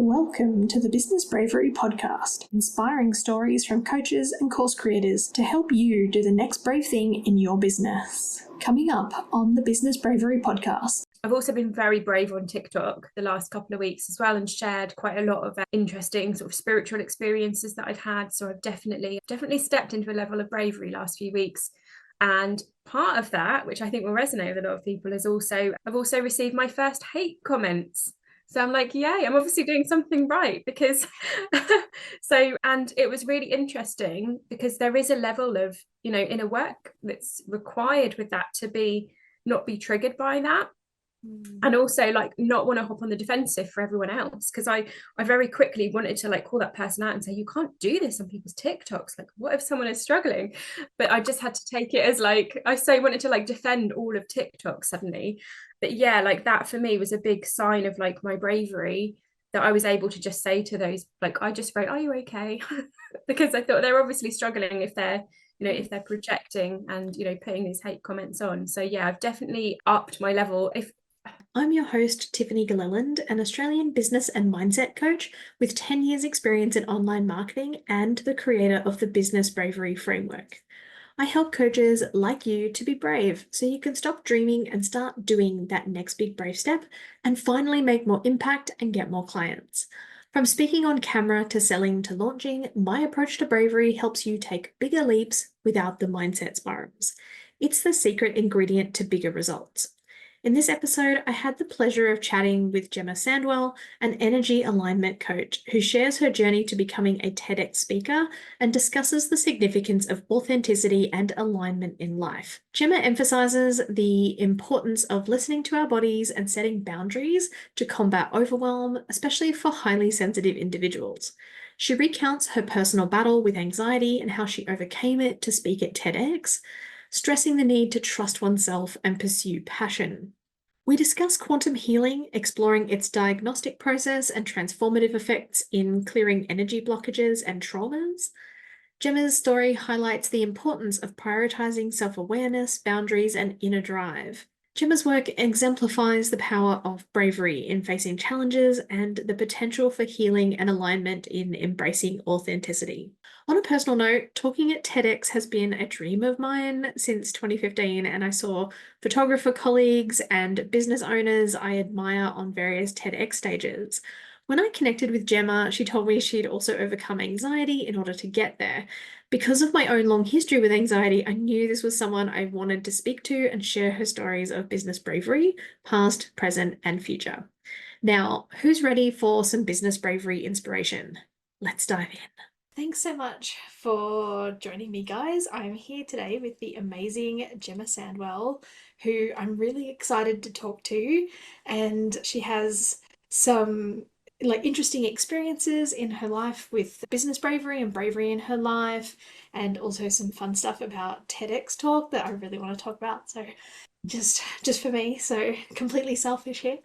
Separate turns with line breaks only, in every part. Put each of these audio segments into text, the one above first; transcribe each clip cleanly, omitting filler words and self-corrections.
Welcome to the Business Bravery podcast, inspiring stories from coaches and course creators to help you do the next brave thing in your business. Coming up on the Business Bravery podcast.
I've also been very brave on TikTok the last couple of weeks as well, and shared quite a lot of interesting sort of spiritual experiences that I've had. So I've definitely stepped into a level of bravery last few weeks. And part of that, which I think will resonate with a lot of people, is I've also received my first hate comments. So I'm like, yay, I'm obviously doing something right, because and it was really interesting because there is a level of, inner work that's required with that to not be triggered by that. And also not want to hop on the defensive for everyone else, because I very quickly wanted to call that person out and say, you can't do this on people's TikToks, what if someone is struggling? But I just had to take it as I wanted to defend all of TikTok suddenly. But yeah, that for me was a big sign of my bravery, that I was able to just say to those, I just wrote, are you okay? Because I thought they're obviously struggling if they're projecting and putting these hate comments on. So yeah, I've definitely upped my level.
I'm your host, Tiffany Gilleland, an Australian business and mindset coach with 10 years experience in online marketing and the creator of the Business Bravery framework. I help coaches like you to be brave so you can stop dreaming and start doing that next big brave step and finally make more impact and get more clients. From speaking on camera to selling to launching, my approach to bravery helps you take bigger leaps without the mindset spirals. It's the secret ingredient to bigger results. In this episode, I had the pleasure of chatting with Gemma Sandwell, an energy alignment coach who shares her journey to becoming a TEDx speaker and discusses the significance of authenticity and alignment in life. Gemma emphasizes the importance of listening to our bodies and setting boundaries to combat overwhelm, especially for highly sensitive individuals. She recounts her personal battle with anxiety and how she overcame it to speak at TEDx, stressing the need to trust oneself and pursue passion. We discuss quantum healing, exploring its diagnostic process and transformative effects in clearing energy blockages and traumas. Gemma's story highlights the importance of prioritizing self-awareness, boundaries, and inner drive. Gemma's work exemplifies the power of bravery in facing challenges and the potential for healing and alignment in embracing authenticity. On a personal note, talking at TEDx has been a dream of mine since 2015, and I saw photographer colleagues and business owners I admire on various TEDx stages. When I connected with Gemma, she told me she'd also overcome anxiety in order to get there. Because of my own long history with anxiety, I knew this was someone I wanted to speak to and share her stories of business bravery, past, present, and future. Now, who's ready for some business bravery inspiration? Let's dive in. Thanks so much for joining me, guys. I'm here today with the amazing Gemma Sandwell, who I'm really excited to talk to, and she has some interesting experiences in her life with business bravery and bravery in her life, and also some fun stuff about TEDx talk that I really want to talk about. So just for me, so completely selfish here.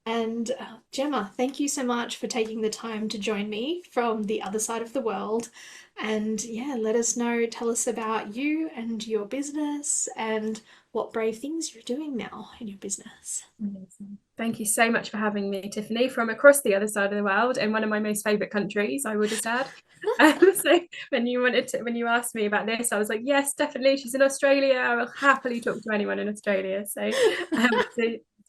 And Gemma, thank you so much for taking the time to join me from the other side of the world. And yeah, tell us about you and your business and what brave things you're doing now in your business.
Amazing. Thank you so much for having me, Tiffany, from across the other side of the world, in one of my most favourite countries, I would have said. So when you asked me about this, I was like, yes, definitely. She's in Australia. I will happily talk to anyone in Australia. So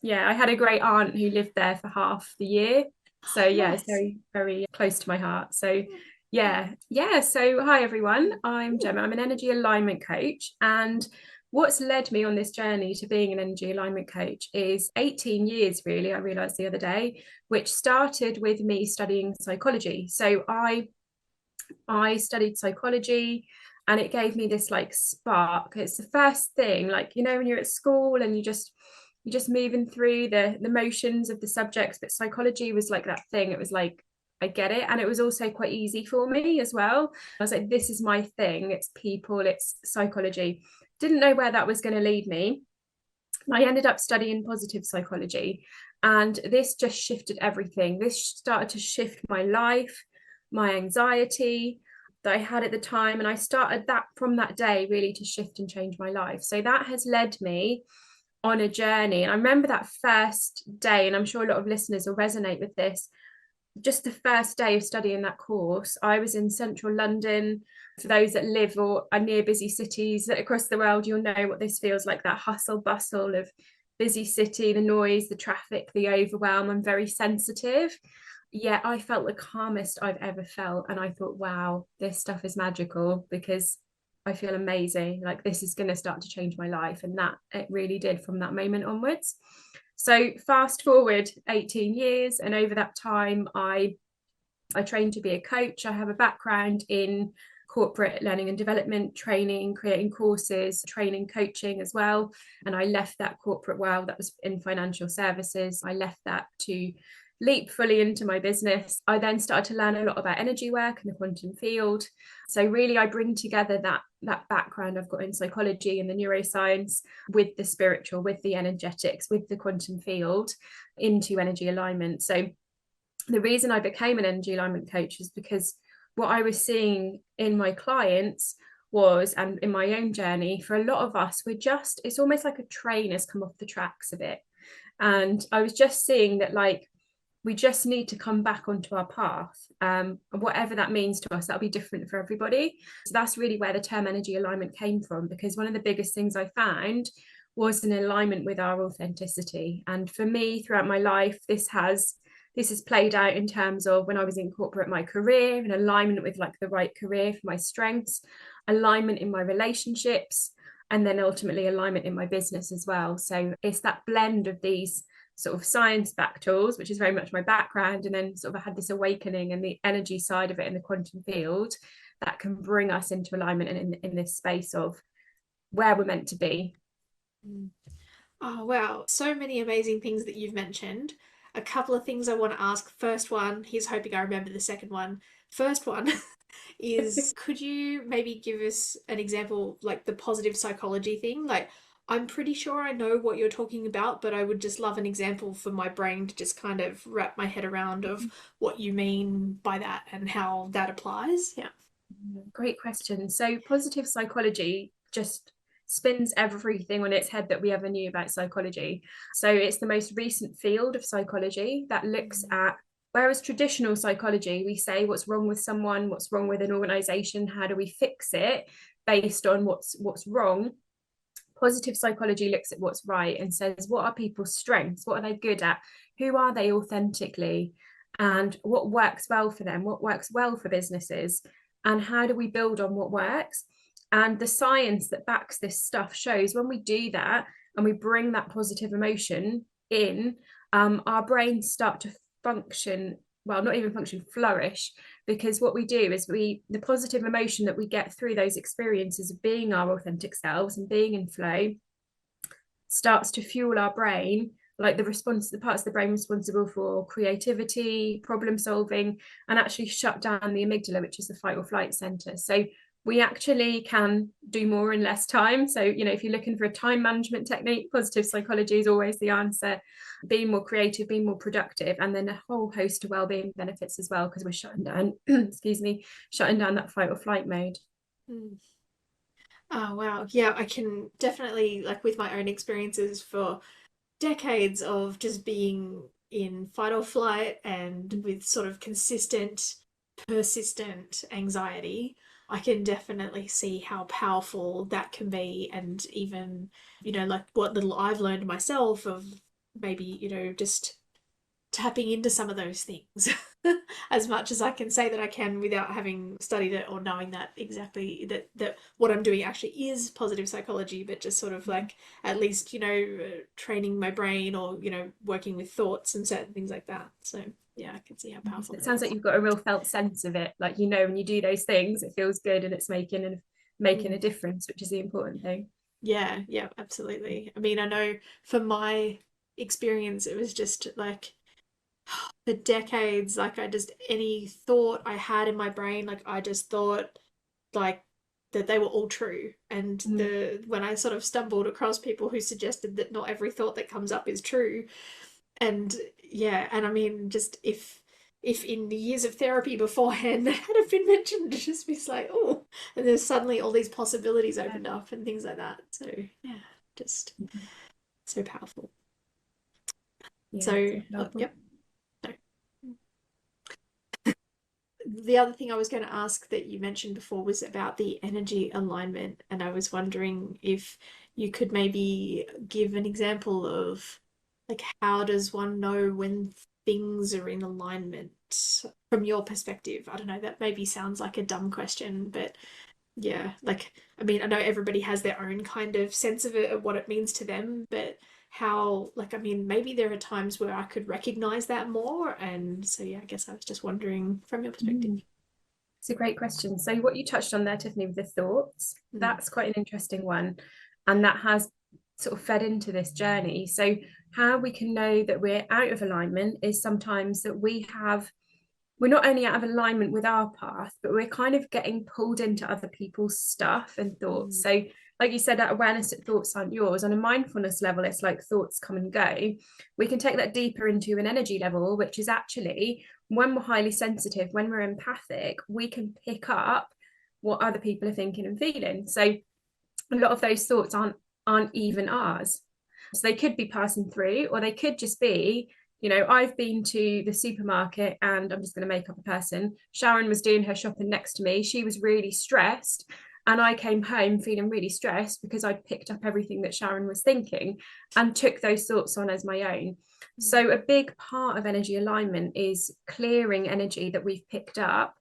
yeah, I had a great aunt who lived there for half the year. So yeah,
Nice.
It's very, very close to my heart. So yeah. So hi everyone, I'm Gemma. I'm an energy alignment coach, and what's led me on this journey to being an energy alignment coach is 18 years, really, I realized the other day, which started with me studying psychology. So I studied psychology, and it gave me this spark. It's the first thing, when you're at school and you're just moving through the motions of the subjects, but psychology was that thing. It was I get it. And it was also quite easy for me as well. I was like, this is my thing. It's people, it's psychology. Didn't know where that was going to lead me. I ended up studying positive psychology, and this just shifted everything. This started to shift my life, my anxiety that I had at the time. And I started that from that day really to shift and change my life. So that has led me on a journey. And I remember that first day, and I'm sure a lot of listeners will resonate with this. just the first day of studying that course, I was in central London. For those that live or are near busy cities across the world, you'll know what this feels like, that hustle bustle of busy city, the noise, the traffic, the overwhelm. I'm very sensitive. Yeah, I felt the calmest I've ever felt. And I thought, wow, this stuff is magical because I feel amazing. Like this is going to start to change my life. And that it really did from that moment onwards. So fast forward 18 years, and over that time, I trained to be a coach. I have a background in corporate learning and development, training, creating courses, training, coaching as well. And I left that corporate world that was in financial services. I left that to leap fully into my business. I then started to learn a lot about energy work and the quantum field. So really I bring together that background I've got in psychology and the neuroscience with the spiritual, with the energetics, with the quantum field into energy alignment. So the reason I became an energy alignment coach is because what I was seeing in my clients was, and in my own journey, for a lot of us, it's almost like a train has come off the tracks a bit. And I was just seeing that, like, we just need to come back onto our path. Whatever that means to us, that'll be different for everybody. So that's really where the term energy alignment came from, because one of the biggest things I found was an alignment with our authenticity. And for me, throughout my life, this has played out in terms of when I was in corporate, my career, an alignment with like the right career for my strengths, alignment in my relationships, and then ultimately alignment in my business as well. So it's that blend of these sort of science-backed tools, which is very much my background, and then sort of I had this awakening and the energy side of it in the quantum field that can bring us into alignment and in this space of where we're meant to be.
Oh, wow. So many amazing things that you've mentioned. A couple of things I want to ask. First one, here's hoping I remember the second one. First one is, could you maybe give us an example, like the positive psychology thing? Like, I'm pretty sure I know what you're talking about, but I would just love an example for my brain to just kind of wrap my head around of what you mean by that and how that applies. Yeah.
Great question. So positive psychology just spins everything on its head that we ever knew about psychology. So it's the most recent field of psychology that looks at, whereas traditional psychology, we say what's wrong with someone, what's wrong with an organization, how do we fix it based on what's wrong. Positive psychology looks at what's right and says, what are people's strengths? What are they good at? Who are they authentically? And what works well for them? What works well for businesses? And how do we build on what works? And the science that backs this stuff shows when we do that and we bring that positive emotion in, our brains start to function, well, not even function, flourish, because what we do is the positive emotion that we get through those experiences of being our authentic selves and being in flow starts to fuel our brain, like the parts of the brain responsible for creativity, problem solving, and actually shut down the amygdala, which is the fight or flight center. So we actually can do more in less time. So, if you're looking for a time management technique, positive psychology is always the answer. Being more creative, being more productive, and then a whole host of well-being benefits as well, because we're shutting down, shutting down that fight or flight mode.
Mm. Oh, wow. Yeah, I can definitely, like, with my own experiences for decades of just being in fight or flight and with sort of consistent, persistent anxiety, I can definitely see how powerful that can be. And even, like what little I've learned myself of maybe, just tapping into some of those things as much as I can say that I can without having studied it or knowing that exactly that what I'm doing actually is positive psychology, but just sort of like at least training my brain or working with thoughts and certain things like that. So yeah, I can see how powerful
It
that
sounds
is.
like you've got a real felt sense of it, like when you do those things it feels good and it's making a difference, which is the important thing.
Yeah, yeah, absolutely. I mean, I know for my experience it was just like for decades, like I just any thought I had in my brain, like I just thought like that they were all true. And
Mm.
when I sort of stumbled across people who suggested that not every thought that comes up is true. And yeah, and I mean just if in the years of therapy beforehand that had have been mentioned, it just be like, oh, and there's suddenly all these possibilities opened up and things like that. So yeah, just so powerful.
Yeah,
So
no,
yep. So, the other thing I was going to ask that you mentioned before was about the energy alignment, and I was wondering if you could maybe give an example of like how does one know when things are in alignment from your perspective? I don't know, that maybe sounds like a dumb question, but yeah, like I mean, I know everybody has their own kind of sense of it, of what it means to them, but how, like, I mean, maybe there are times where I could recognize that more. And so, yeah, I guess I was just wondering from your perspective.
Mm. It's a great question. So what you touched on there, Tiffany, with the thoughts,
Mm.
that's quite an interesting one. And that has sort of fed into this journey. So how we can know that we're out of alignment is sometimes that we're not only out of alignment with our path, but we're kind of getting pulled into other people's stuff and thoughts.
Mm.
So, like you said, that awareness that thoughts aren't yours. On a mindfulness level, it's like thoughts come and go. We can take that deeper into an energy level, which is actually when we're highly sensitive, when we're empathic, we can pick up what other people are thinking and feeling. So, a lot of those thoughts aren't even ours. So they could be passing through, or they could just be, I've been to the supermarket and I'm just going to make up a person. Sharon was doing her shopping next to me. She was really stressed. And I came home feeling really stressed because I'd picked up everything that Sharon was thinking and took those thoughts on as my own. So, a big part of energy alignment is clearing energy that we've picked up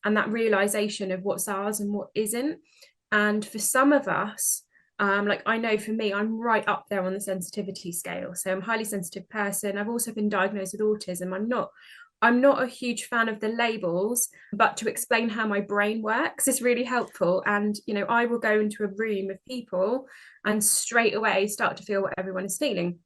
and that realization of what's ours and what isn't. And for some of us, like I know for me, I'm right up there on the sensitivity scale. So I'm a highly sensitive person. I've also been diagnosed with autism. I'm not a huge fan of the labels, but to explain how my brain works is really helpful. And I will go into a room of people and straight away start to feel what everyone is feeling.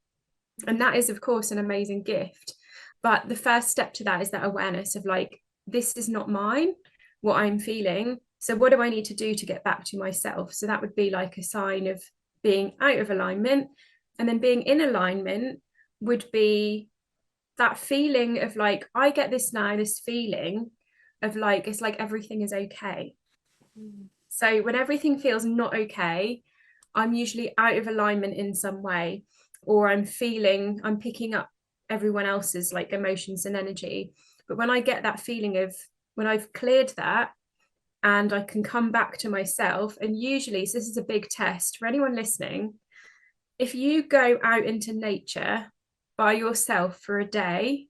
And that is, of course, an amazing gift. But the first step to that is that awareness of like, this is not mine, what I'm feeling. So, what do I need to do to get back to myself? So, that would be like a sign of being out of alignment. And then being in alignment would be that feeling of like, I get this now, this feeling of like, it's like everything is okay.
Mm.
So, when everything feels not okay, I'm usually out of alignment in some way, or I'm picking up everyone else's like emotions and energy. But when I get that feeling of when I've cleared that and I can come back to myself, and usually, so this is a big test for anyone listening, if you go out into nature by yourself for a day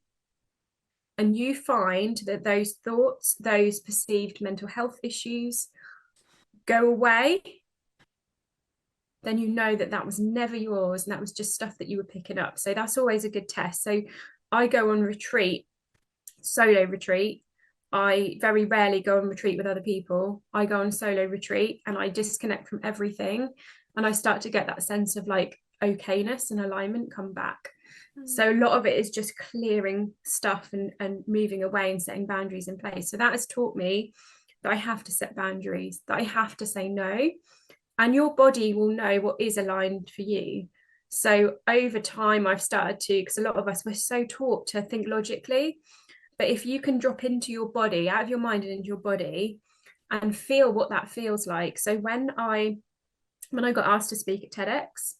and you find that those thoughts, those perceived mental health issues go away, then you know that that was never yours and that was just stuff that you were picking up. So that's always a good test. So I go on retreat, solo retreat. I very rarely go on retreat with other people. I go on solo retreat and I disconnect from everything. And I start to get that sense of like okayness and alignment come back. So a lot of it is just clearing stuff and moving away and setting boundaries in place. So that has taught me that I have to set boundaries, that I have to say no. And your body will know what is aligned for you. So over time, I've started to, because a lot of us, we're so taught to think logically. But if you can drop into your body, out of your mind and into your body, and feel what that feels like. So when I got asked to speak at TedX,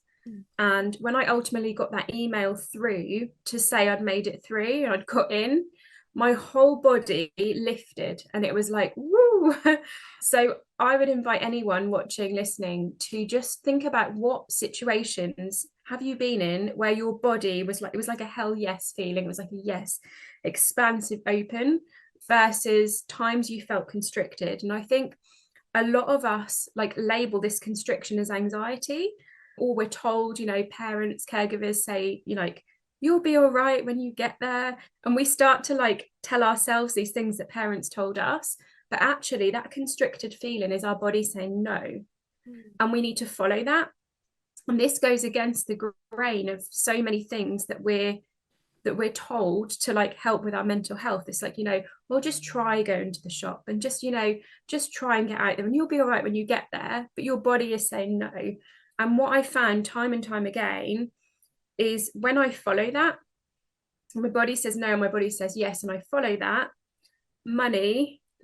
and when I ultimately got that email through to say I'd made it through and I'd got in, my whole body lifted and it was like, woo. So I would invite anyone watching, listening to just think about what situations have you been in where your body was like, it was like a hell yes feeling. It was like a yes, expansive, open versus times you felt constricted. And I think a lot of us like label this constriction as anxiety, or we're told, parents, caregivers say, like, you'll be all right when you get there. And we start to like tell ourselves these things that parents told us. But actually, that constricted feeling is our body saying no. And we need to follow that. And this goes against the grain of so many things that we're told to like help with our mental health. It's like, well, just try going to the shop and just try and get out there and you'll be all right when you get there. But your body is saying no. And what I found time and time again is when I follow that, my body says no, my body says yes, and I follow that,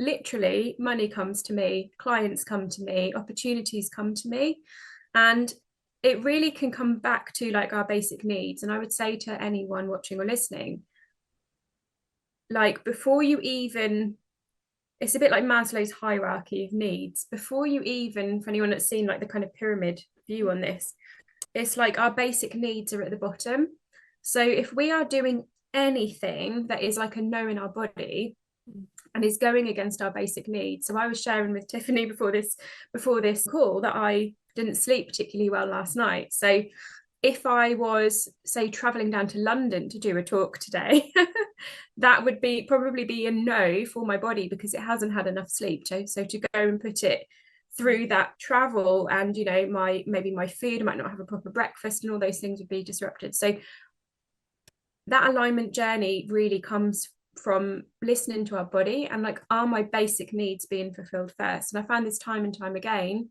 literally money comes to me, clients come to me, opportunities come to me. And it really can come back to like our basic needs. And I would say to anyone watching or listening, like before you even it's a bit like Maslow's hierarchy of needs. Before you even, for anyone that's seen like the kind of pyramid view on this, it's like our basic needs are at the bottom. So if we are doing anything that is like a no in our body and is going against our basic needs. So I was sharing with Tiffany before this call that I didn't sleep particularly well last night. So if I was, say, traveling down to London to do a talk today, that would probably be a no for my body because it hasn't had enough sleep. So to go and put it through that travel and, you know, maybe my food, I might not have a proper breakfast and all those things would be disrupted. So that alignment journey really comes from listening to our body and like, are my basic needs being fulfilled first? And I found this time and time again,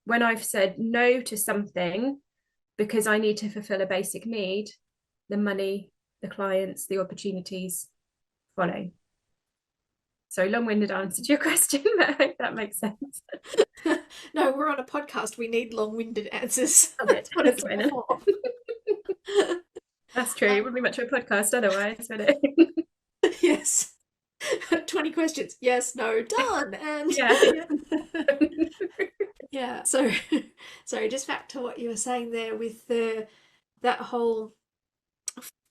when I've said no to something because I need to fulfill a basic need, the money, the clients, the opportunities follow. So long-winded answer to your question, but I hope that makes sense.
No, we're on a podcast. We need long-winded answers. That's what it's for.
That's true. It wouldn't be much of a podcast otherwise, would it?
Yes. 20 questions. Yes, no, done. And yeah. So sorry, just back to what you were saying there with that whole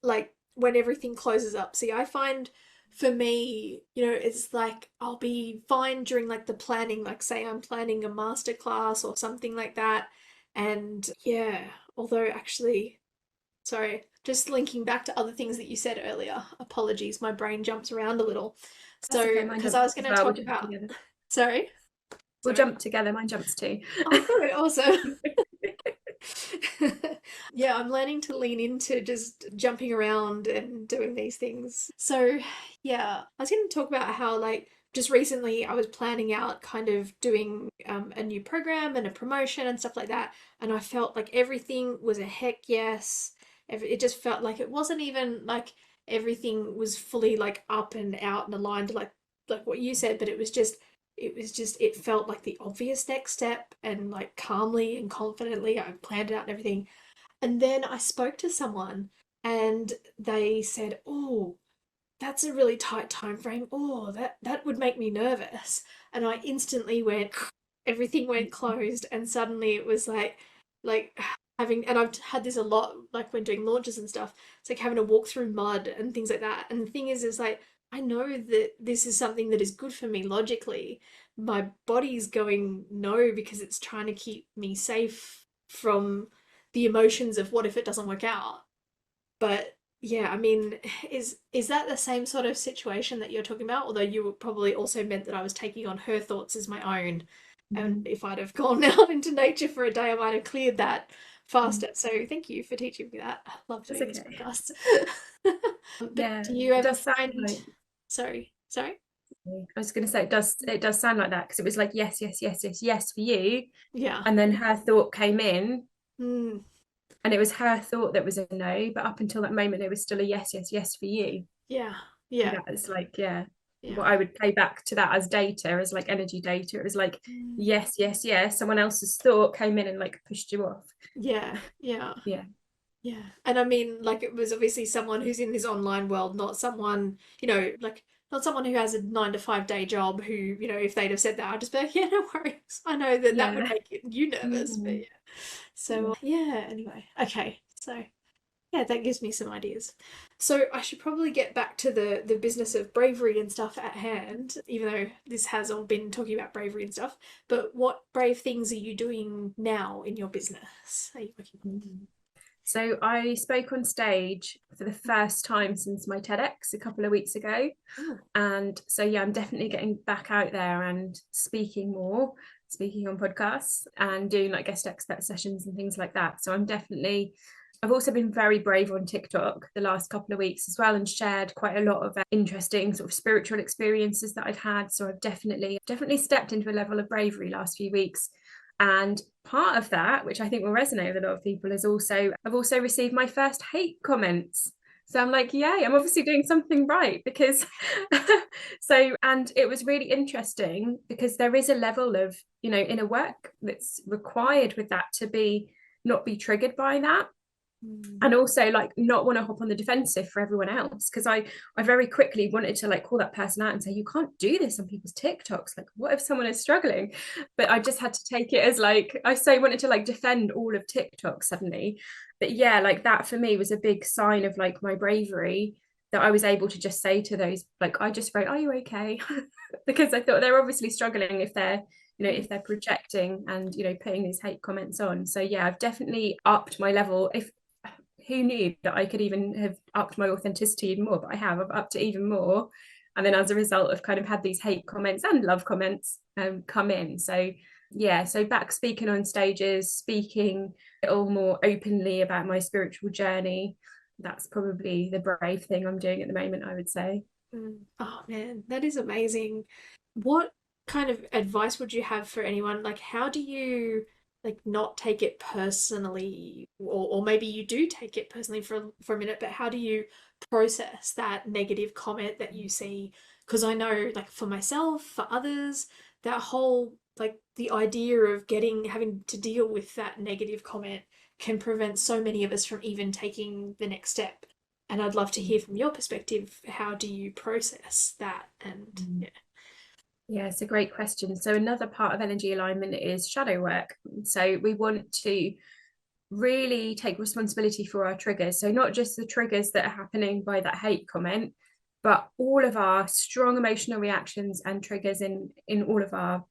like when everything closes up. See, I find for me, you know, it's like I'll be fine during like the planning, like say I'm planning a masterclass or something like that. And yeah, although actually, sorry, just linking back to other things that you said earlier. Apologies, my brain jumps around a little. So, because I was going to talk about, sorry?
We'll jump together. Mine jumps too.
Oh, good. Awesome. Yeah, I'm learning to lean into just jumping around and doing these things. So, yeah, I was going to talk about how, like, just recently I was planning out kind of doing a new program and a promotion and stuff like that. And I felt like everything was a heck yes. It just felt like it wasn't even like everything was fully like up and out and aligned like what you said, but it felt like the obvious next step, and like calmly and confidently I planned it out and everything. And then I spoke to someone and they said, "Oh, that's a really tight time frame. Oh, that would make me nervous." And I instantly went, everything went closed, and suddenly it was like having, and I've had this a lot, like when doing launches and stuff. It's like having to walk through mud and things like that. And the thing is like I know that this is something that is good for me logically. My body's going no because it's trying to keep me safe from the emotions of what if it doesn't work out. But yeah, I mean, is that the same sort of situation that you're talking about? Although you probably also meant that I was taking on her thoughts as my own. And if I'd have gone out into nature for a day, I might have cleared that faster. So thank you for teaching me that. I love doing these podcasts. But do you ever find sorry.
I was going to say it does sound like that because it was like yes for you.
Yeah.
And then her thought came in.
Mm.
And it was her thought that was a no, but up until that moment it was still a yes for you.
Yeah.
That's like what I would play back to that as data, as like energy data. It was like yes. Someone else's thought came in and like pushed you off.
Yeah. And I mean, like, it was obviously someone who's in this online world, not someone, you know, like, not someone who has a 9 to 5 day job who, you know, if they'd have said that, I'd just be like, yeah, no worries. I know that that would make you nervous, but yeah. So, yeah, anyway. Okay. So, yeah, that gives me some ideas. So I should probably get back to the business of bravery and stuff at hand, even though this has all been talking about bravery and stuff. But what brave things are you doing now in your business? Are you working on?
So I spoke on stage for the first time since my TedX a couple of weeks ago.
Oh.
And so, yeah, I'm definitely getting back out there and speaking on podcasts and doing like guest expert sessions and things like that. So I've also been very brave on TikTok the last couple of weeks as well and shared quite a lot of interesting sort of spiritual experiences that I've had. So I've definitely stepped into a level of bravery last few weeks. And part of that, which I think will resonate with a lot of people, is I've also received my first hate comments. So I'm like, yay, I'm obviously doing something right because and it was really interesting because there is a level of, you know, inner work that's required with that to not be triggered by that. And also like not want to hop on the defensive for everyone else, because I very quickly wanted to like call that person out and say, you can't do this on people's TikToks, like what if someone is struggling? But I just had to take it as like, I so wanted to like defend all of TikTok suddenly. But yeah, like that for me was a big sign of like my bravery, that I was able to just say to those, like I just wrote, are you okay? Because I thought they're obviously struggling if they're, you know, if they're projecting and, you know, putting these hate comments on. So yeah, I've definitely upped my level. If who knew that I could even have upped my authenticity even more, but I've upped it even more. And then as a result, I've kind of had these hate comments and love comments come in. So yeah, so back speaking on stages, speaking all more openly about my spiritual journey, that's probably the brave thing I'm doing at the moment, I would say.
Oh man, that is amazing. What kind of advice would you have for anyone? Like, how do you like not take it personally, or maybe you do take it personally for a minute, but how do you process that negative comment that you see? Because I know, like for myself, for others, that whole like the idea of having to deal with that negative comment can prevent so many of us from even taking the next step. And I'd love to hear from your perspective, how do you process that? And yeah.
Yeah, it's a great question. So another part of energy alignment is shadow work. So we want to really take responsibility for our triggers. So not just the triggers that are happening by that hate comment, but all of our strong emotional reactions and triggers in all of our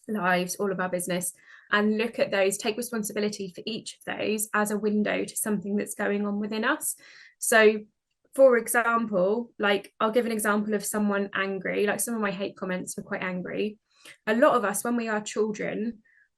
lives, all of our business, and look at those, take responsibility for each of those as a window to something that's going on within us. So for example, like I'll give an example of someone angry, like some of my hate comments were quite angry. A lot of us, when we are children,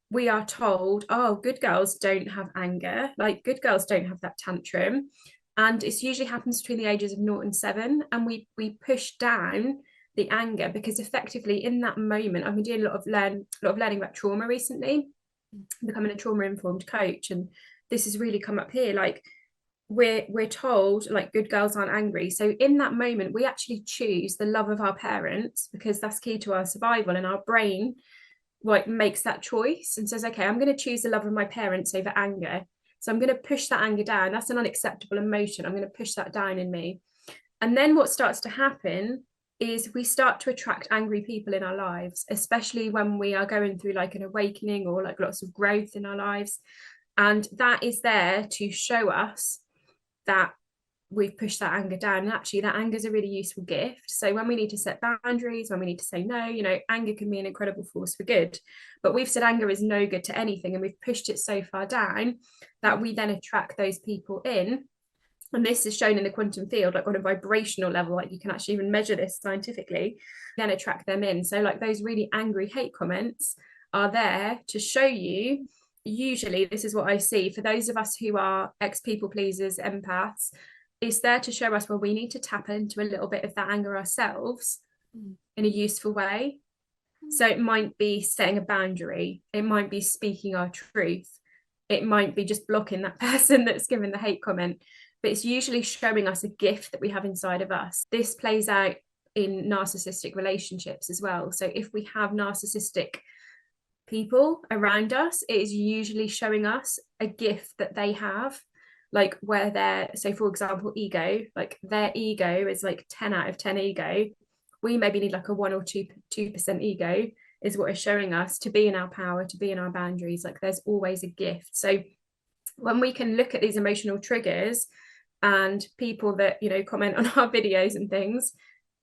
we are told, oh, good girls don't have anger, like good girls don't have that tantrum. And it usually happens between the ages of 0 and 7. And we push down the anger, because effectively in that moment, I've been doing a lot of learning about trauma recently, becoming a trauma informed coach, and this has really come up here. Like we're told like good girls aren't angry, so in that moment we actually choose the love of our parents because that's key to our survival, and our brain like makes that choice and says, okay, I'm going to choose the love of my parents over anger, so I'm going to push that anger down. That's an unacceptable emotion. I'm going to push that down in me. And then what starts to happen is we start to attract angry people in our lives, especially when we are going through like an awakening or like lots of growth in our lives. And that is there to show us that we've pushed that anger down. And actually, that anger is a really useful gift. So when we need to set boundaries, when we need to say no, you know, anger can be an incredible force for good. But we've said anger is no good to anything, and we've pushed it so far down that we then attract those people in. And this is shown in the quantum field, like on a vibrational level, like you can actually even measure this scientifically, then attract them in. So like those really angry hate comments are there to show you, usually this is what I see for those of us who are ex-people pleasers, empaths, it's there to show us where we need to tap into a little bit of that anger ourselves in a useful way. So it might be setting a boundary, it might be speaking our truth, it might be just blocking that person that's given the hate comment, but it's usually showing us a gift that we have inside of us. This plays out in narcissistic relationships as well. So if we have narcissistic people around us, it is usually showing us a gift that they have, like where they're, so for example, ego, like their ego is like 10 out of 10 ego. We maybe need like a 1 or 2% ego, is what is showing us to be in our power, to be in our boundaries. Like there's always a gift. So when we can look at these emotional triggers and people that, you know, comment on our videos and things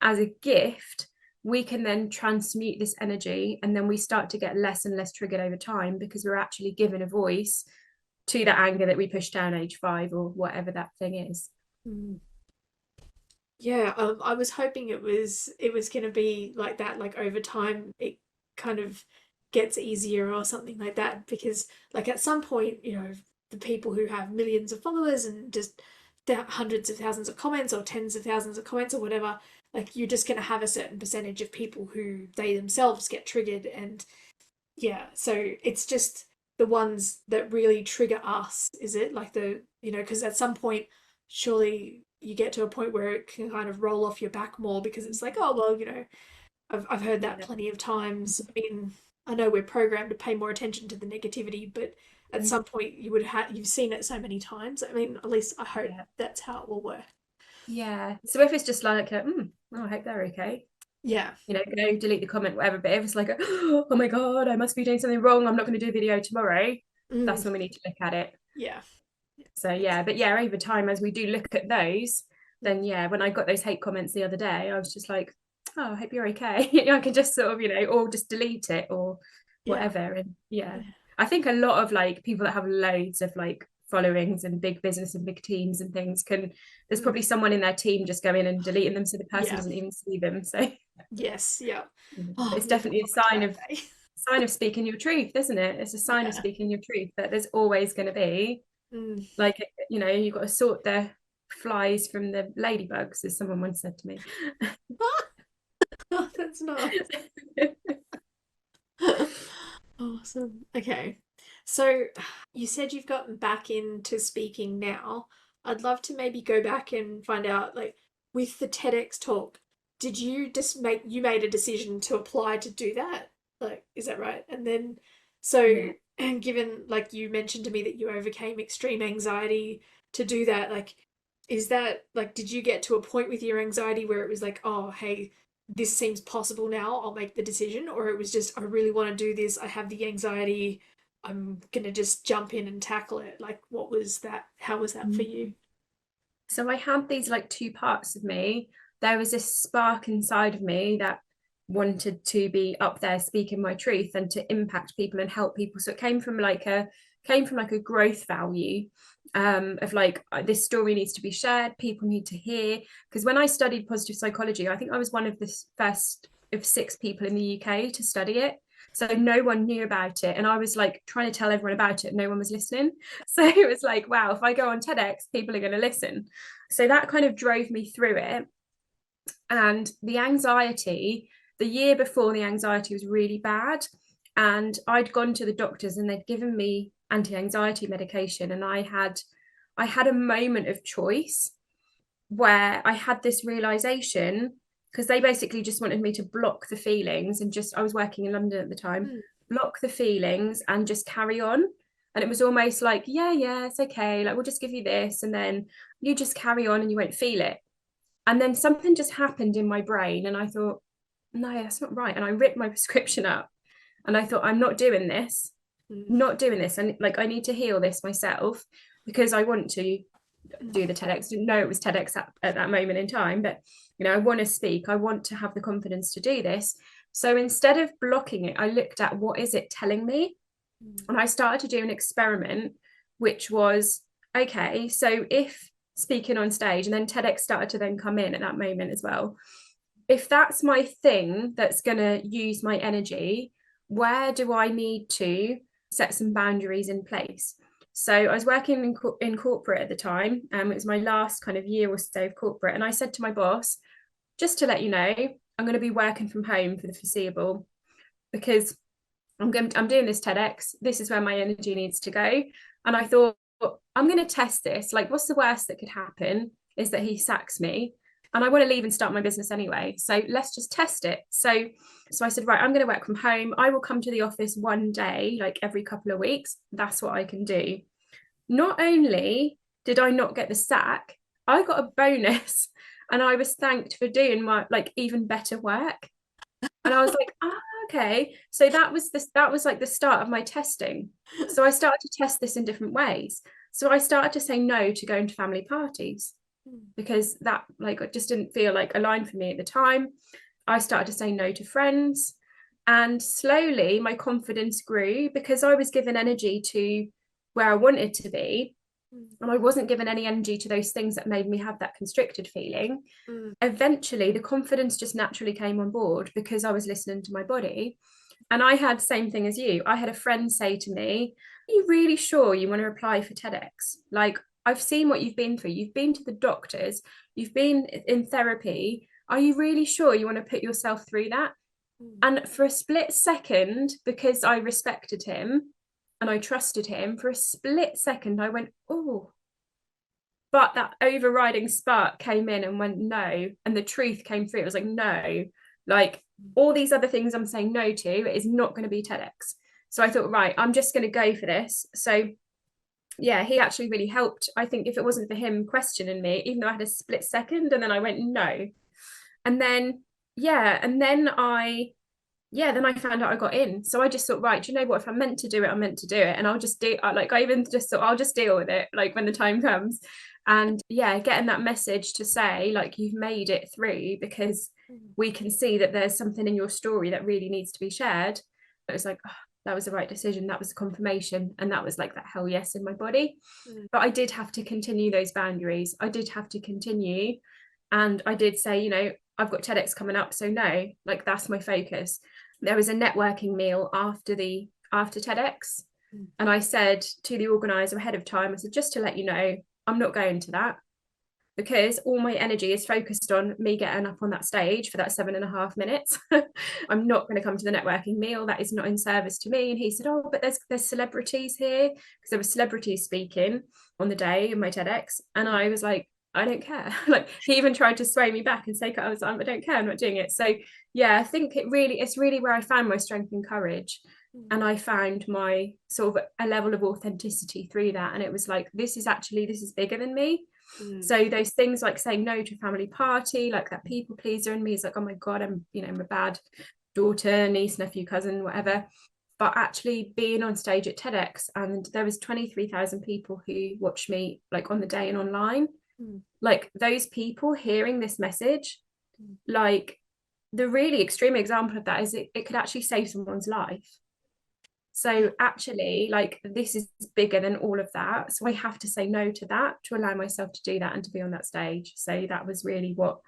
as a gift, we can then transmute this energy, and then we start to get less and less triggered over time because we're actually given a voice to the anger that we push down age 5 or whatever that thing is.
Yeah, I was hoping it was gonna be like that, like over time it kind of gets easier or something like that. Because like at some point, you know, the people who have millions of followers and just hundreds of thousands of comments or tens of thousands of comments or whatever, like you're just gonna have a certain percentage of people who they themselves get triggered. And yeah, so it's just the ones that really trigger us, is it? Like the, you know, because at some point, surely you get to a point where it can kind of roll off your back more because it's like, oh, well, you know, I've heard that plenty of times. I mean, I know we're programmed to pay more attention to the negativity, but at some point you've seen it so many times. I mean, at least I hope
Yeah.
that's how it will work.
Yeah. So if it's just like, oh, I hope they're okay.
Yeah.
Go delete the comment, whatever. But if it's like, oh my God, I must be doing something wrong, I'm not going to do a video tomorrow. That's when we need to look at it.
Yeah.
So yeah, but yeah, over time, as we do look at those, then yeah, when I got those hate comments the other day, I was just like, oh, I hope you're okay. I can just sort of, or just delete it or
Yeah.
whatever. And yeah, I think a lot of like people that have loads of like followings and big business and big teams and things there's probably someone in their team just going and deleting them so the person doesn't even see them. So
yes, yeah.
but
Oh,
it's
never
definitely a
got to
sign
that
of
day.
speaking your truth, isn't it? It's a sign of
Yeah.
speaking your truth that there's always going to be like, you've got to sort the flies from the ladybugs, as someone once said to me.
Oh, that's nice. Awesome. Okay. So you said you've gotten back into speaking now. I'd love to maybe go back and find out, like, with the TEDx talk, did you just you made a decision to apply to do that? Like, is that right? And then, so,
Yeah.
and given, like, you mentioned to me that you overcame extreme anxiety to do that, like, is that, like, did you get to a point with your anxiety where it was like, oh, hey, this seems possible now, I'll make the decision, or it was just, I really want to do this, I have the anxiety, I'm gonna just jump in and tackle it. Like, what was that? How was that for you?
So I had these like two parts of me. There was this spark inside of me that wanted to be up there speaking my truth and to impact people and help people. So it came from like a growth value of like, this story needs to be shared, people need to hear. Because when I studied positive psychology, I think I was one of the first of 6 people in the UK to study it. So no one knew about it. And I was like trying to tell everyone about it. No one was listening. So it was like, wow, if I go on TEDx, people are going to listen. So that kind of drove me through it. And the anxiety, the year before, the anxiety was really bad. And I'd gone to the doctors and they'd given me anti-anxiety medication. And I had a moment of choice where I had this realization, because they basically just wanted me to block the feelings and just, I was working in London at the time,
Mm.
block the feelings and just carry on. And it was almost like, yeah, it's okay. Like, we'll just give you this. And then you just carry on and you won't feel it. And then something just happened in my brain. And I thought, no, that's not right. And I ripped my prescription up and I thought, I'm not doing this,
Mm.
not doing this. And like, I need to heal this myself because I want to do the TEDx. Didn't know it was TEDx at that moment in time, but I want to speak. I want to have the confidence to do this. So instead of blocking it, I looked at what is it telling me, and I started to do an experiment, which was, okay, so if speaking on stage, and then TEDx started to then come in at that moment as well. If that's my thing that's going to use my energy, where do I need to set some boundaries in place? So I was working in corporate at the time. It was my last kind of year or so of corporate. And I said to my boss, just to let you know, I'm going to be working from home for the foreseeable because I'm doing this TEDx. This is where my energy needs to go. And I thought, I'm going to test this. Like, what's the worst that could happen is that he sacks me. And I want to leave and start my business anyway. So let's just test it. So I said, right, I'm going to work from home. I will come to the office one day, like every couple of weeks. That's what I can do. Not only did I not get the sack, I got a bonus and I was thanked for doing my like even better work. And I was like, okay. So that was like the start of my testing. So I started to test this in different ways. So I started to say no to going to family parties because that like it just didn't feel like aligned for me at the time. I started to say no to friends. And slowly my confidence grew because I was given energy to where I wanted to be. And I wasn't given any energy to those things that made me have that constricted feeling. Eventually, the confidence just naturally came on board because I was listening to my body. And I had the same thing as you. I had a friend say to me, are you really sure you want to apply for TEDx? Like, I've seen what you've been through. You've been to the doctors, you've been in therapy. Are you really sure you want to put yourself through that? And for a split second, because I respected him and I trusted him, for a split second, I went, oh. But that overriding spark came in and went, no. And the truth came through. It was like, no, like all these other things I'm saying no to is not going to be TEDx. So I thought, right, I'm just going to go for this. So yeah, he actually really helped. I think if it wasn't for him questioning me, even though I had a split second, and then I went, no. And then, then I found out I got in. So I just thought, right, do you know what? If I'm meant to do it, I'm meant to do it. And I'll just do, like, I even just thought, I'll just deal with it, like, when the time comes. And yeah, getting that message to say, like, you've made it through, because we can see that there's something in your story that really needs to be shared. It was like, oh, that was the right decision. That was confirmation. And that was like that hell yes in my body. But I did have to continue those boundaries. I did have to continue. And I did say, you know, I've got TEDx coming up. So no, like, that's my focus. There was a networking meal after TEDx. And I said to the organizer ahead of time, I said, just to let you know, I'm not going to that, because all my energy is focused on me getting up on that stage for that 7.5 minutes. I'm not going to come to the networking meal. That is not in service to me. And he said, oh, but there's celebrities here, because there were celebrities speaking on the day in my TEDx. And I was like, I don't care. Like, he even tried to sway me back and say, I don't care, I'm not doing it. So yeah, I think it's really where I found my strength and courage. And I found my sort of a level of authenticity through that. And it was like, this is bigger than me. So those things like saying no to a family party, like that people pleaser in me is like, oh my God, I'm a bad daughter, niece, nephew, cousin, whatever. But actually being on stage at TEDx, and there was 23,000 people who watched me, like, on the day and online. Like, those people hearing this message, like, the really extreme example of that is it could actually save someone's life. So actually, like, this is bigger than all of that. So I have to say no to that to allow myself to do that and to be on that stage. So that was really what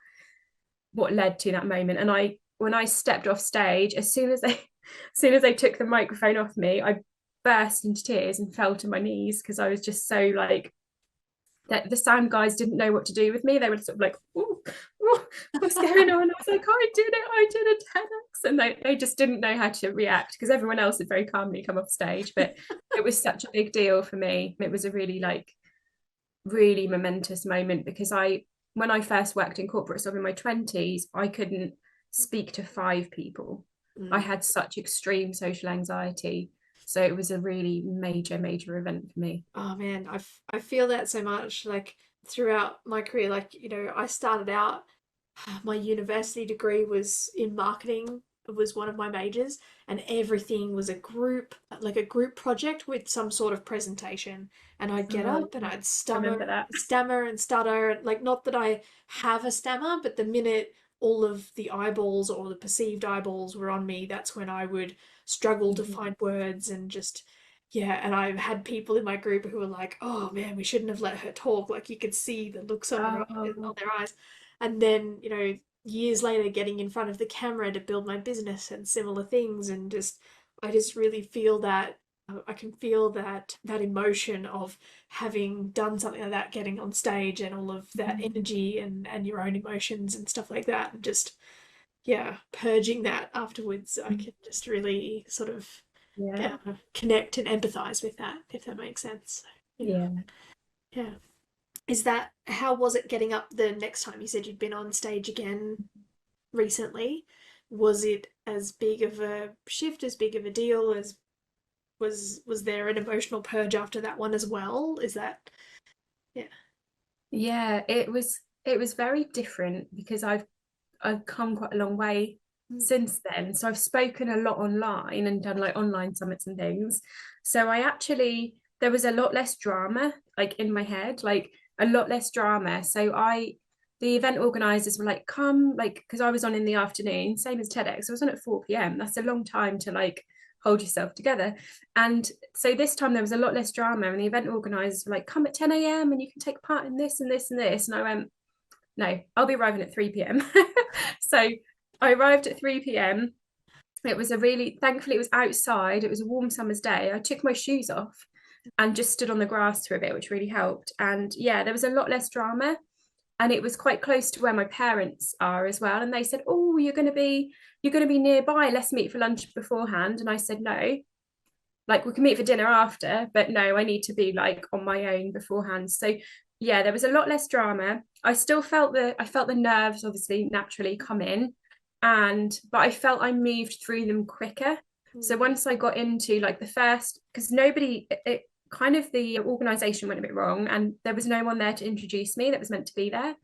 led to that moment. And when I stepped off stage, as soon as they took the microphone off me, I burst into tears and fell to my knees, because I was just so, like, that the sound guys didn't know what to do with me. They were sort of like, ooh, what's going on? I was like, I did a TEDx. And they just didn't know how to react, because everyone else had very calmly come off stage. But it was such a big deal for me. It was a really, like, really momentous moment, because when I first worked in corporate stuff in my 20s, I couldn't speak to 5 people. I had such extreme social anxiety. So it was a really major event for me.
Oh man, I feel that so much, like, throughout my career. Like, I started out, my university degree was in marketing. It was one of my majors, and everything was like a group project with some sort of presentation. And I'd get up and I'd stammer and stutter. Like, not that I have a stammer, but the minute all of the eyeballs, or the perceived eyeballs, were on me, that's when I would struggle to find words. And just, yeah. And I've had people in my group who were like, oh man, we shouldn't have let her talk. Like, you could see the looks on their eyes. And then, years later, getting in front of the camera to build my business and similar things. And I just really feel that, I can feel that emotion of having done something like that, getting on stage, and all of that energy, and your own emotions and stuff like that. And just, yeah, purging that afterwards. I can just really sort of connect and empathize with that, if that makes sense.
Yeah.
Yeah. How was it getting up the next time? You said you'd been on stage again recently. Was it as big of a shift, as big of a deal, as was there an emotional purge after that one as well? Is that, yeah.
Yeah, it was very different, because I've come quite a long way since then. So I've spoken a lot online and done, like, online summits and things. So there was a lot less drama, like, in my head, like, a lot less drama. So the event organizers were like, come, like, because I was on in the afternoon, same as TEDx. I was on at 4 p.m. That's a long time to, like, hold yourself together. And so this time there was a lot less drama, and the event organizers were like, come at 10 a.m. and you can take part in this and this and this. And I went, no, I'll be arriving at 3 p.m. So I arrived at 3 p.m. It was thankfully it was outside. It was a warm summer's day. I took my shoes off and just stood on the grass for a bit, which really helped. And yeah, there was a lot less drama. And it was quite close to where my parents are as well. And they said, oh, you're going to be nearby. Let's meet for lunch beforehand. And I said, no, like, we can meet for dinner after, but no, I need to be, like, on my own beforehand. So yeah, there was a lot less drama. I still felt the nerves obviously naturally come in, but I felt I moved through them quicker. So once I got into like the first, because it kind of, the organization went a bit wrong and there was no one there to introduce me that was meant to be there.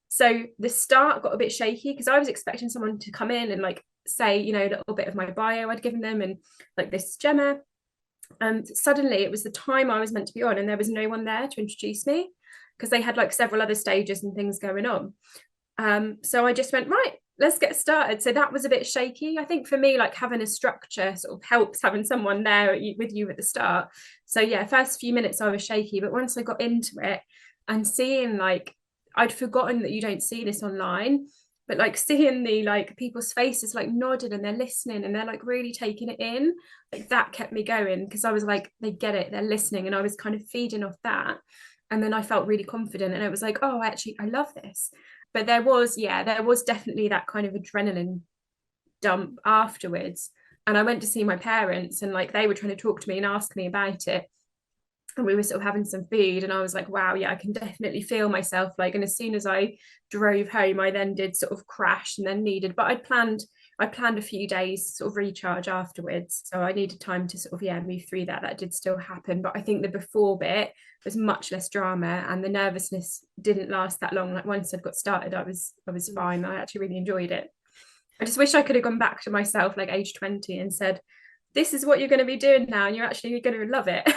So the start got a bit shaky because I was expecting someone to come in and like say, you know, a little bit of my bio I'd given them and like, this is Gemma. And suddenly it was the time I was meant to be on and there was no one there to introduce me because they had like several other stages and things going on. So I just went, right, let's get started. So that was a bit shaky. I think for me, like having a structure sort of helps, having someone there with you at the start. So yeah, first few minutes I was shaky, but once I got into it and seeing, like, I'd forgotten that you don't see this online, but like seeing the like people's faces like nodding and they're listening and they're like really taking it in, like that kept me going because I was like, they get it, they're listening, and I was kind of feeding off that. And then I felt really confident and it was like, oh, actually I love this. But there was definitely that kind of adrenaline dump afterwards. And I went to see my parents and like they were trying to talk to me and ask me about it. And we were sort of having some food and I was like, wow, yeah, I can definitely feel myself. Like, and as soon as I drove home, I then did sort of crash and then needed, but I planned a few days sort of recharge afterwards. So I needed time to sort of, yeah, move through that. That did still happen. But I think the before bit was much less drama and the nervousness didn't last that long. Like once I'd got started, I was fine. I actually really enjoyed it. I just wish I could have gone back to myself like age 20 and said, this is what you're going to be doing now and you're actually going to love it.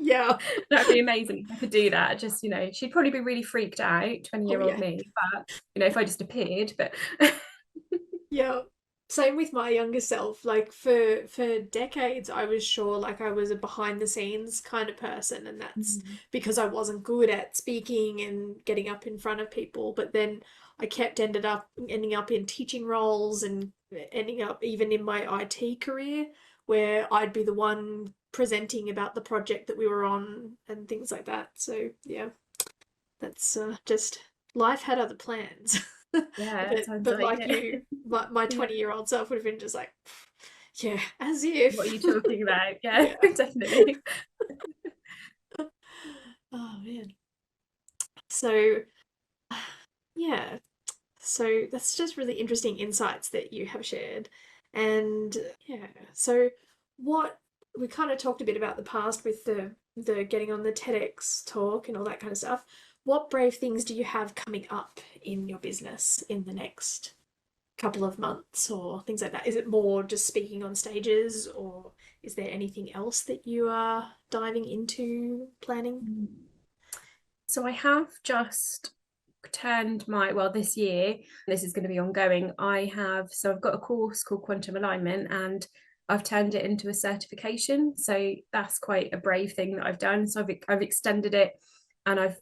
Yeah.
That'd be amazing if I could do that. Just, you know, she'd probably be really freaked out, 20-year-old me, but you know, if I just appeared, but
Yeah. Same with my younger self. Like for decades I was sure like I was a behind the scenes kind of person, and that's because I wasn't good at speaking and getting up in front of people. But then I kept ending up in teaching roles and ending up even in my IT career where I'd be the one presenting about the project that we were on and things like that. So yeah, that's just life had other plans.
yeah, it sounds
But
like
like
it.
you, my
Yeah.
20-year-old self would have been just like, yeah, as
What are
if.
you talking about? Yeah,
Yeah.
definitely.
Oh man. So yeah. So that's just really interesting insights that you have shared. And yeah, so what we kind of talked a bit about the past with the getting on the TEDx talk and all that kind of stuff. What brave things do you have coming up in your business in the next couple of months or things like that? Is it more just speaking on stages, or is there anything else that you are diving into planning?
So I have just turned this year, this is going to be ongoing. I've got a course called Quantum Alignment and I've turned it into a certification. So that's quite a brave thing that I've done. So I've extended it and I've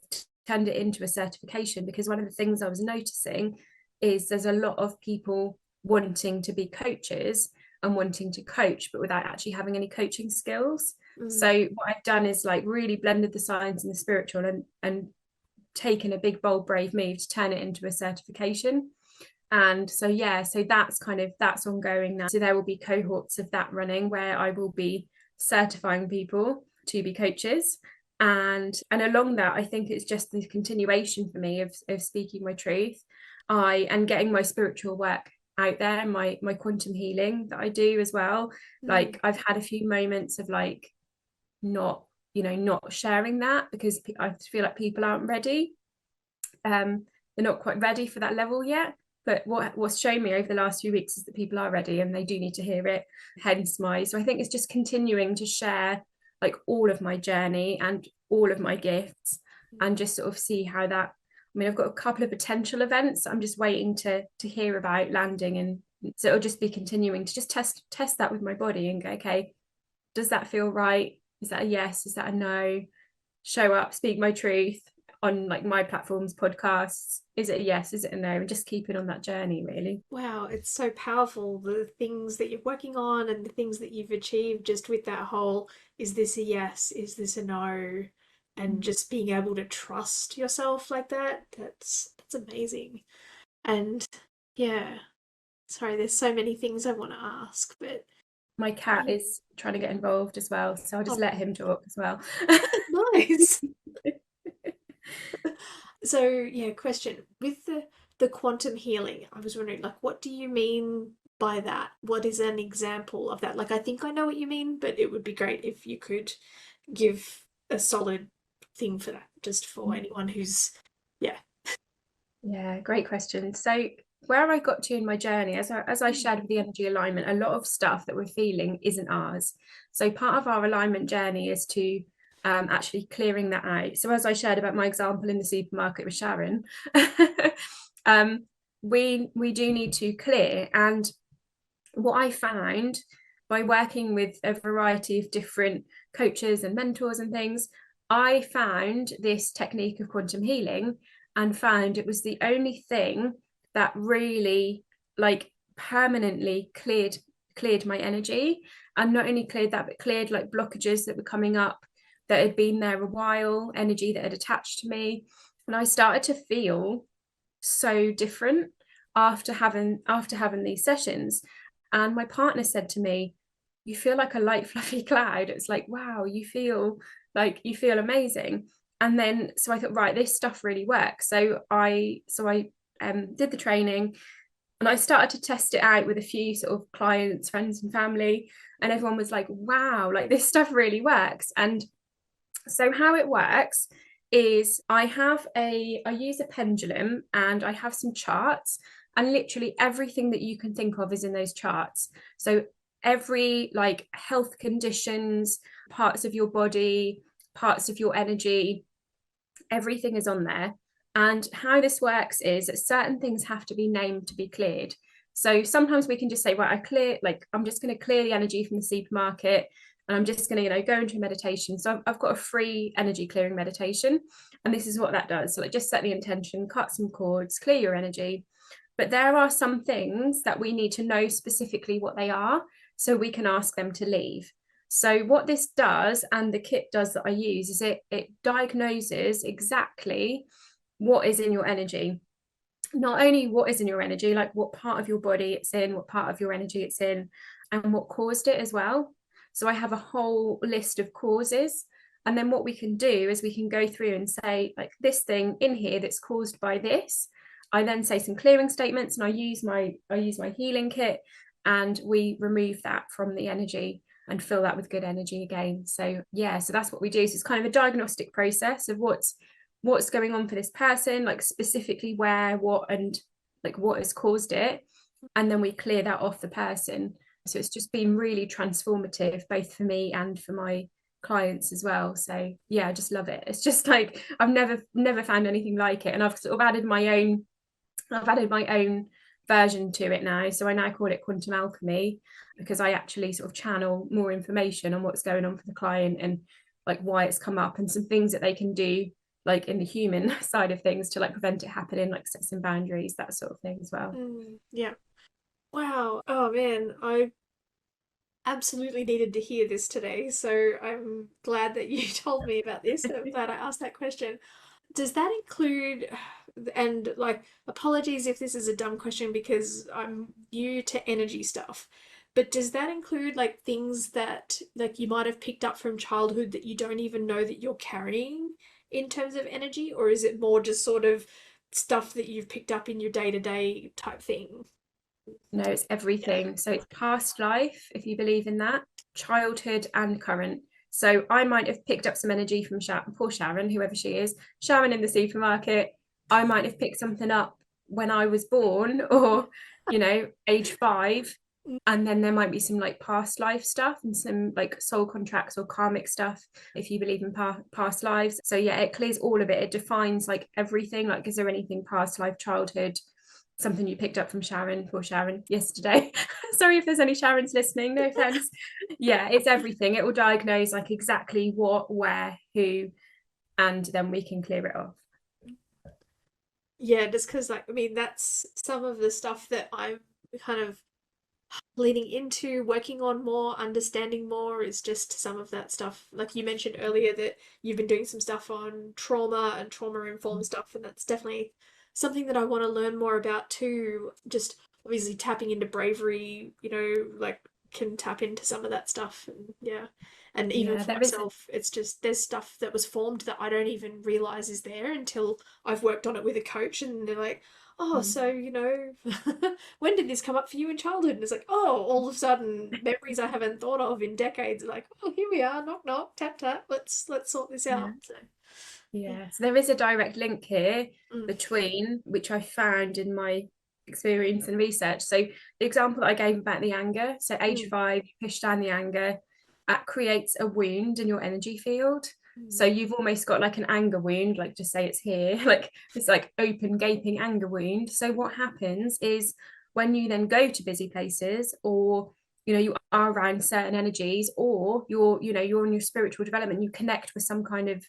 turned it into a certification because one of the things I was noticing is there's a lot of people wanting to be coaches and wanting to coach, but without actually having any coaching skills. So what I've done is like really blended the science and the spiritual and taken a big, bold, brave move to turn it into a certification. And so yeah, so that's ongoing now. So there will be cohorts of that running where I will be certifying people to be coaches. And along that, I think it's just the continuation for me of speaking my truth. And getting my spiritual work out there, my quantum healing that I do as well. Like I've had a few moments of like not sharing that because I feel like people aren't ready. They're not quite ready for that level yet. But what's shown me over the last few weeks is that people are ready and they do need to hear it. So I think it's just continuing to share like all of my journey and all of my gifts and just sort of see how that. I mean, I've got a couple of potential events I'm just waiting to hear about landing, and so it'll just be continuing to just test that with my body and go, okay, does that feel right? Is that a yes? Is that a no? Show up, speak my truth on like my platforms, podcasts. Is it a yes? Is it a no? And just keep it on that journey, really.
Wow, it's so powerful, the things that you're working on and the things that you've achieved just with that whole, is this a yes? Is this a no? And just being able to trust yourself like that, that's amazing. And yeah, sorry, there's so many things I want to ask, but
My cat is trying to get involved as well, so I'll just let him talk as well.
nice. So yeah, question with the quantum healing. I was wondering, like, what do you mean by that? What is an example of that? Like, I think I know what you mean, but it would be great if you could give a solid thing for that, just for anyone who's, yeah.
Yeah, great question. So where I got to in my journey, as I shared with the energy alignment, a lot of stuff that we're feeling isn't ours. So part of our alignment journey is to actually clearing that out. So as I shared about my example in the supermarket with Sharon, we do need to clear. And what I found by working with a variety of different coaches and mentors and things, I found this technique of quantum healing and found it was the only thing that really like permanently cleared my energy, and not only cleared that but cleared like blockages that were coming up that had been there a while, energy that had attached to me. And I started to feel so different after having these sessions. And my partner said to me, you feel like a light fluffy cloud. It's like, wow, you feel amazing. And then so I thought, right, this stuff really works. So I did the training, and I started to test it out with a few sort of clients, friends and family, and everyone was like, wow, like this stuff really works. And so how it works is I use a pendulum and I have some charts, and literally everything that you can think of is in those charts. So every like health conditions, parts of your body, parts of your energy, everything is on there. And how this works is that certain things have to be named to be cleared. So sometimes we can just say, right, I'm just going to clear the energy from the supermarket, and I'm just going to, go into a meditation. So I've got a free energy clearing meditation, and this is what that does. So like just set the intention, cut some cords, clear your energy. But there are some things that we need to know specifically what they are, so we can ask them to leave. So what this does, and the kit does that I use, is it diagnoses exactly what is in your energy. Not only what is in your energy, like what part of your body it's in, what part of your energy it's in, and what caused it as well. So I have a whole list of causes. And then what we can do is we can go through and say, like, this thing in here that's caused by this. I then say some clearing statements, and I use my healing kit, and we remove that from the energy and fill that with good energy again. So yeah, so that's what we do. So it's kind of a diagnostic process of what's going on for this person, like specifically where, what, and like what has caused it. And then we clear that off the person. So it's just been really transformative, both for me and for my clients as well. So yeah, I just love it. It's just like I've never found anything like it. And I've sort of added my own version to it now. So I now call it quantum alchemy, because I actually sort of channel more information on what's going on for the client, and like why it's come up, and some things that they can do like in the human side of things to like prevent it happening, like set some boundaries, that sort of thing as well.
Yeah. Wow. Oh man, I absolutely needed to hear this today. So I'm glad that you told me about this. I'm glad I asked that question. Does that include, and like, apologies if this is a dumb question because I'm new to energy stuff, but does that include like things that like you might have picked up from childhood that you don't even know that you're carrying in terms of energy, or is it more just sort of stuff that you've picked up in your day-to-day type thing?
No, it's
Yeah.
everything. So it's past life, if you believe in that, childhood and current. So I might have picked up some energy from poor Sharon, whoever she is, Sharon in the supermarket. I might have picked something up when I was born, or, age 5. And then there might be some like past life stuff and some like soul contracts or karmic stuff, if you believe in past lives. So yeah, it clears all of it. It defines like everything. Like, is there anything past life, childhood, something you picked up from Sharon, poor Sharon, yesterday? Sorry if there's any Sharons listening, no offense. Yeah, it's everything. It will diagnose like exactly what, where, who, and then we can clear it off.
Yeah, just because, like, I mean, that's some of the stuff that I'm kind of leaning into, working on more, understanding more, is just some of that stuff. Like you mentioned earlier, that you've been doing some stuff on trauma and trauma-informed stuff, and that's definitely something that I want to learn more about too. Just obviously tapping into bravery, like can tap into some of that stuff, and yeah. And even
Yeah,
for
there is.
myself, it's just there's stuff that was formed that I don't even realize is there until I've worked on it with a coach, and they're like, oh, so, when did this come up for you in childhood? And it's like, oh, all of a sudden, memories I haven't thought of in decades are like, oh, here we are, knock, knock, tap, tap, let's sort this
Yeah.
out. So, yeah.
Yeah, so there is a direct link here
Mm,
between, which I found in my experience and research. So the example that I gave about the anger, so age
mm,
5, you push down the anger, that creates a wound in your energy field.
mm,
So you've almost got like an anger wound, like just say it's here, like it's like open gaping anger wound. So what happens is when you then go to busy places, or you are around certain energies, or you're in your spiritual development, you connect with some kind of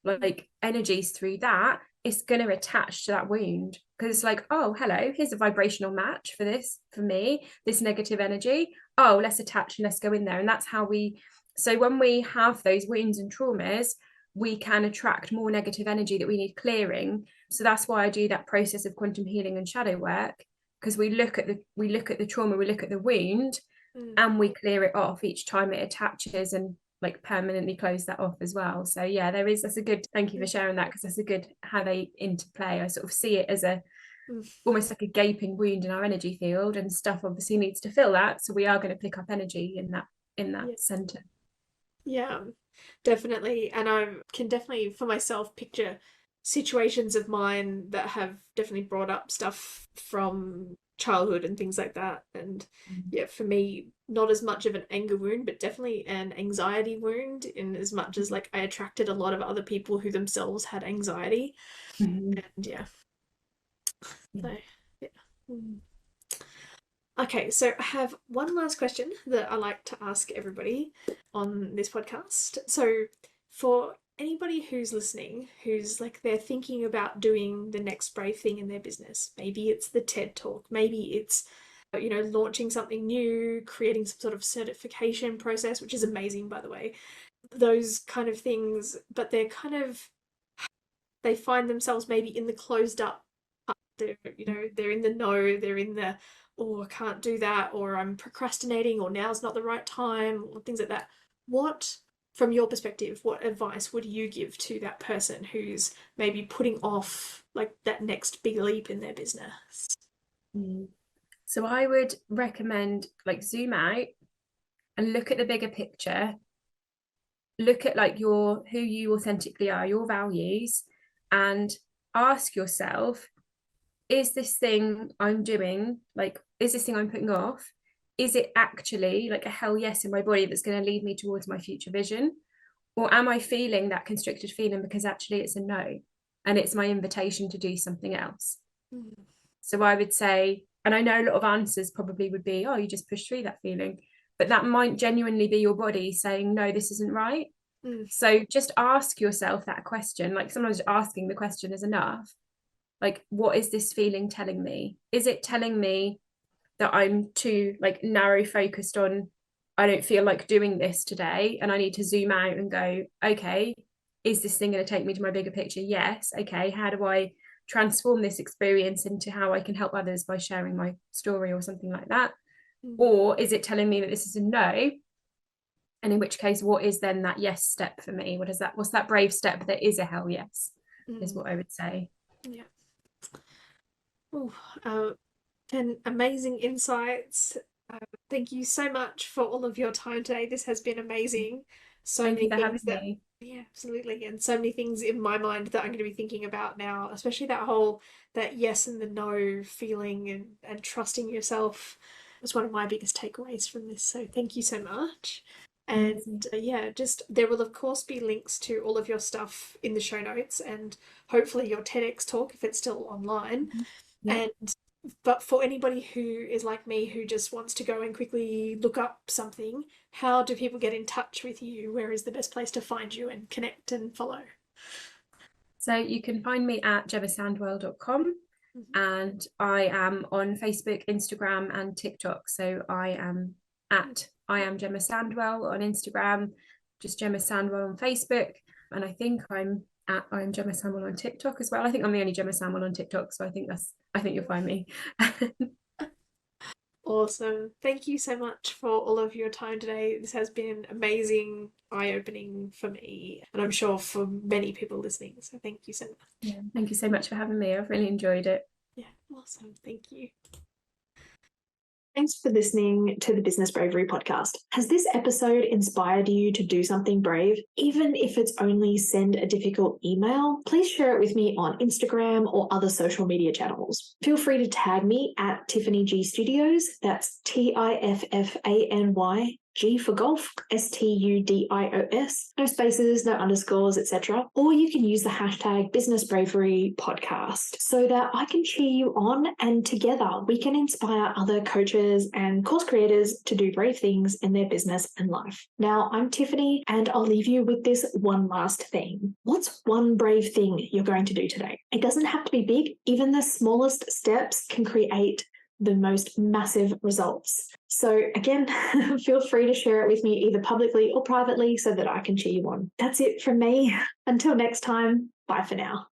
like energies through that, it's going to attach to that wound, because it's like, oh, hello, here's a vibrational match for this, for me, this negative energy. Oh, let's attach and let's go in there. And that's how so when we have those wounds and traumas, we can attract more negative energy that we need clearing. So that's why I do that process of quantum healing and shadow work, because we look at the trauma, we look at the wound,
mm.
and we clear it off each time it attaches, and like permanently close that off as well. So yeah, that's a good, thank you for sharing that, because that's a good how they interplay. I sort of see it as
Mm.
almost like a gaping wound in our energy field, and stuff obviously needs to fill that, so we are going to pick up energy in that
Yeah.
center.
Yeah, definitely. And I can definitely, for myself, picture situations of mine that have definitely brought up stuff from childhood and things like that. And yeah, for me, not as much of an anger wound, but definitely an anxiety wound, in as much as like I attracted a lot of other people who themselves had anxiety.
Mm-hmm.
And yeah,
Yeah.
so yeah. Mm. Okay, so I have one last question that I like to ask everybody on this podcast. So, for anybody who's listening, who's like they're thinking about doing the next brave thing in their business, maybe it's the TED Talk, maybe it's launching something new, creating some sort of certification process, which is amazing, by the way, those kind of things, but they find themselves maybe in the closed up part. They're in the no, they're in the, oh, I can't do that, or I'm procrastinating, or now's not the right time, or things like that. What, from your perspective, what advice would you give to that person who's maybe putting off like that next big leap in their business?
Mm. So I would recommend like zoom out and look at the bigger picture, look at like who you authentically are, your values, and ask yourself, is this thing I'm doing, like, is this thing I'm putting off, is it actually like a hell yes in my body that's going to lead me towards my future vision? Or am I feeling that constricted feeling because actually it's a no, and it's my invitation to do something else?
Mm.
So I would say, and I know a lot of answers probably would be, oh, you just push through that feeling, but that might genuinely be your body saying, no, this isn't right.
Mm.
So just ask yourself that question. Like sometimes asking the question is enough. Like, what is this feeling telling me? Is it telling me that I'm too like narrow focused on, I don't feel like doing this today, and I need to zoom out and go, okay, is this thing going to take me to my bigger picture? Yes. Okay, how do I transform this experience into how I can help others by sharing my story or something like that?
Mm.
Or is it telling me that this is a no? And in which case, what is then that yes step for me? What's that brave step that is a hell yes, is
Mm.
what I would say.
Yeah. Oh, and amazing insights. Uh, Thank you so much for all of your time today. This has been amazing. So
Thank
many
you for having
things that,
me.
yeah, absolutely. And so many things in my mind that I'm going to be thinking about now, especially that yes and the no feeling, and trusting yourself was one of my biggest takeaways from this. So thank you so much. And
Amazing.
yeah, just there will of course be links to all of your stuff in the show notes, and hopefully your TEDx talk if it's still online.
Yeah.
And but for anybody who is like me, who just wants to go and quickly look up something, how do people get in touch with you? Where is the best place to find you and connect and follow?
So you can find me at gemmasandwell.com,
Mhm.
and I am on Facebook, Instagram, and TikTok. So I am Gemma Sandwell on Instagram, just Gemma Sandwell on Facebook, and I think I am Gemma Sandwell on TikTok as well. I think I'm the only Gemma Sandwell on TikTok, so I think you'll find me.
Awesome. Thank you so much for all of your time today. This has been amazing, eye-opening for me, and I'm sure for many people listening. So thank you so much.
Yeah, thank you so much for having me. I've really enjoyed it.
Yeah, awesome. Thank you. Thanks for listening to the Business Bravery podcast. Has this episode inspired you to do something brave? Even if it's only send a difficult email, please share it with me on Instagram or other social media channels. Feel free to tag me at Tiffany G Studios. That's TIFFANY. G for golf, STUDIOS, no spaces, no underscores, etc. Or you can use the hashtag Business Bravery Podcast so that I can cheer you on, and together we can inspire other coaches and course creators to do brave things in their business and life. Now, I'm Tiffany, and I'll leave you with this one last thing. What's one brave thing you're going to do today? It doesn't have to be big. Even the smallest steps can create the most massive results. So again, feel free to share it with me either publicly or privately so that I can cheer you on. That's it from me. Until next time, bye for now.